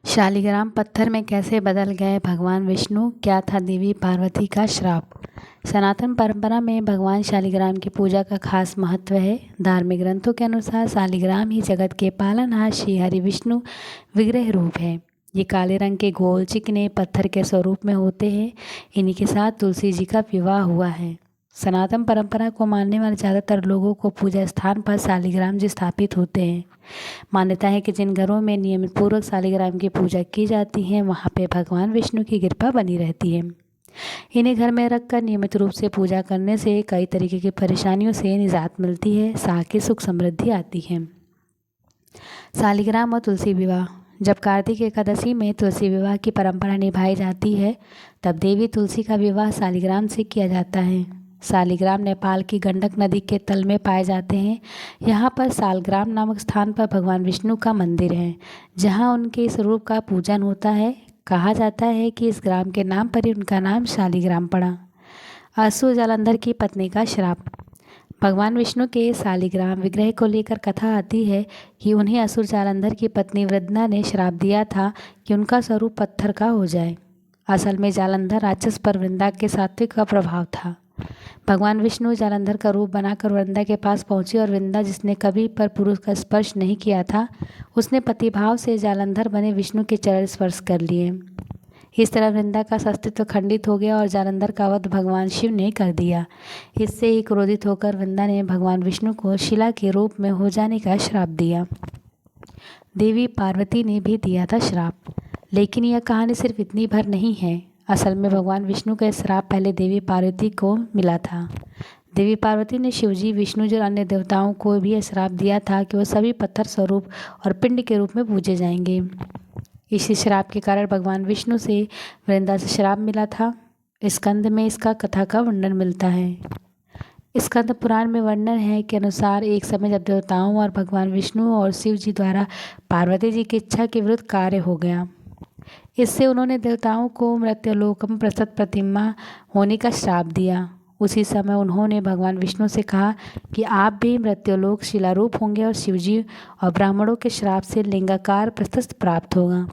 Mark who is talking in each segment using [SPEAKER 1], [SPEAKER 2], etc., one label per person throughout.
[SPEAKER 1] शालिग्राम पत्थर में कैसे बदल गए भगवान विष्णु? क्या था देवी पार्वती का श्राप? सनातन परंपरा में भगवान शालिग्राम की पूजा का खास महत्व है। धार्मिक ग्रंथों के अनुसार शालिग्राम ही जगत के पालनहार श्री हरि विष्णु विग्रह रूप है। ये काले रंग के गोल चिकने पत्थर के स्वरूप में होते हैं। इन्हीं के साथ तुलसी जी का विवाह हुआ है। सनातन परंपरा को मानने वाले ज़्यादातर लोगों को पूजा स्थान पर शालिग्राम जी स्थापित होते हैं। मान्यता है कि जिन घरों में नियमित पूर्वक शालिग्राम की पूजा की जाती है वहाँ पे भगवान विष्णु की कृपा बनी रहती है। इन्हें घर में रखकर नियमित रूप से पूजा करने से कई तरीके की परेशानियों से निजात मिलती है, साथ ही सुख समृद्धि आती है। शालिग्राम और तुलसी विवाह। जब कार्तिक एकादशी में तुलसी विवाह की परंपरा निभाई जाती है तब देवी तुलसी का विवाह शालिग्राम से किया जाता है। शालिग्राम नेपाल की गंडक नदी के तल में पाए जाते हैं। यहाँ पर शालग्राम नामक स्थान पर भगवान विष्णु का मंदिर है, जहाँ उनके स्वरूप का पूजन होता है। कहा जाता है कि इस ग्राम के नाम पर ही उनका नाम शालिग्राम पड़ा। असुर जालंधर की पत्नी का श्राप। भगवान विष्णु के शालिग्राम विग्रह को लेकर कथा आती है कि उन्हें असुर जालंधर की पत्नी वृंदा ने श्राप दिया था कि उनका स्वरूप पत्थर का हो जाए। असल में जालंधर राक्षस पर वृंदा के सात्विक का प्रभाव था। भगवान विष्णु जालंधर का रूप बनाकर वृंदा के पास पहुंचे और वृंदा, जिसने कभी पर पुरुष का स्पर्श नहीं किया था, उसने पतिभाव से जालंधर बने विष्णु के चरण स्पर्श कर लिए। इस तरह वृंदा का अस्तित्व खंडित हो गया और जालंधर का वध भगवान शिव ने कर दिया। इससे ही क्रोधित होकर वृंदा ने भगवान विष्णु को शिला के रूप में हो जाने का श्राप दिया। देवी पार्वती ने भी दिया था श्राप, लेकिन यह कहानी सिर्फ इतनी भर नहीं है। असल में भगवान विष्णु का श्राप पहले देवी पार्वती को मिला था। देवी पार्वती ने शिवजी, विष्णु जी और अन्य देवताओं को भी यह श्राप दिया था कि वह सभी पत्थर स्वरूप और पिंड के रूप में पूजे जाएंगे। इसी श्राप के कारण भगवान विष्णु से वृंदा से श्राप मिला था। स्कंद में इसका कथा का वर्णन मिलता है। स्कंद पुराण में वर्णन है के अनुसार एक समय जब देवताओं और भगवान विष्णु और शिव जी द्वारा पार्वती जी की इच्छा के विरुद्ध कार्य हो गया। इससे उन्होंने देवताओं को मृत्युलोक में प्रस्तुत प्रतिमा होने का श्राप दिया। उसी समय उन्होंने भगवान विष्णु से कहा कि आप भी मृत्युलोक शिलारूप होंगे और शिवजी और ब्राह्मणों के श्राप से लिंगाकार प्रशस्त प्राप्त होगा।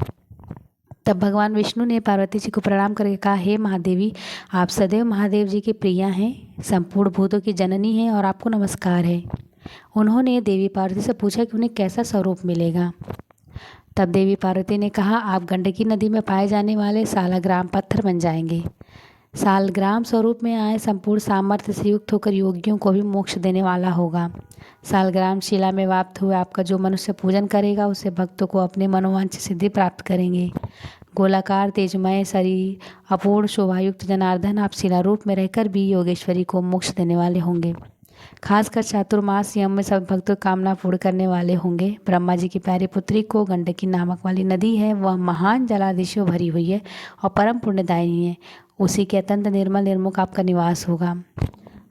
[SPEAKER 1] तब भगवान विष्णु ने पार्वती जी को प्रणाम करके कहा, हे महादेवी, आप सदैव महादेव जी की प्रिया हैं, संपूर्ण भूतों की जननी हैं और आपको नमस्कार है। उन्होंने देवी पार्वती से पूछा कि उन्हें कैसा स्वरूप मिलेगा। तब देवी पार्वती ने कहा, आप गंडकी नदी में पाए जाने वाले शालग्राम पत्थर बन जाएंगे। शालग्राम स्वरूप में आए संपूर्ण सामर्थ्य से युक्त होकर योगियों को भी मोक्ष देने वाला होगा। शालग्राम शिला में व्याप्त हुए आपका जो मनुष्य पूजन करेगा उसे भक्तों को अपने मनोवांछित सिद्धि प्राप्त करेंगे। गोलाकार तेजमय शरीर, अपूर्ण शोभायुक्त जनार्दन, आप शिला रूप में रहकर भी योगेश्वरी को मोक्ष देने वाले होंगे। खासकर चातुर्मास यम में सब भक्तों कामना पूर्ण करने वाले होंगे। ब्रह्मा जी की प्यारी पुत्री को गंडकी नामक वाली नदी है, वह महान जलादिशों भरी हुई है और परम पुण्यदायिनी है। उसी के अत्यंत निर्मल निर्मुख आपका निवास होगा।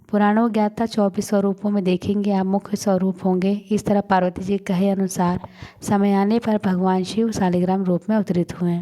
[SPEAKER 1] पुराणों ज्ञाता 24 स्वरूपों में देखेंगे आप मुख्य स्वरूप होंगे। इस तरह पार्वती जी कहे अनुसार समय आने पर भगवान शिव शालिग्राम रूप में अवतरित हुए।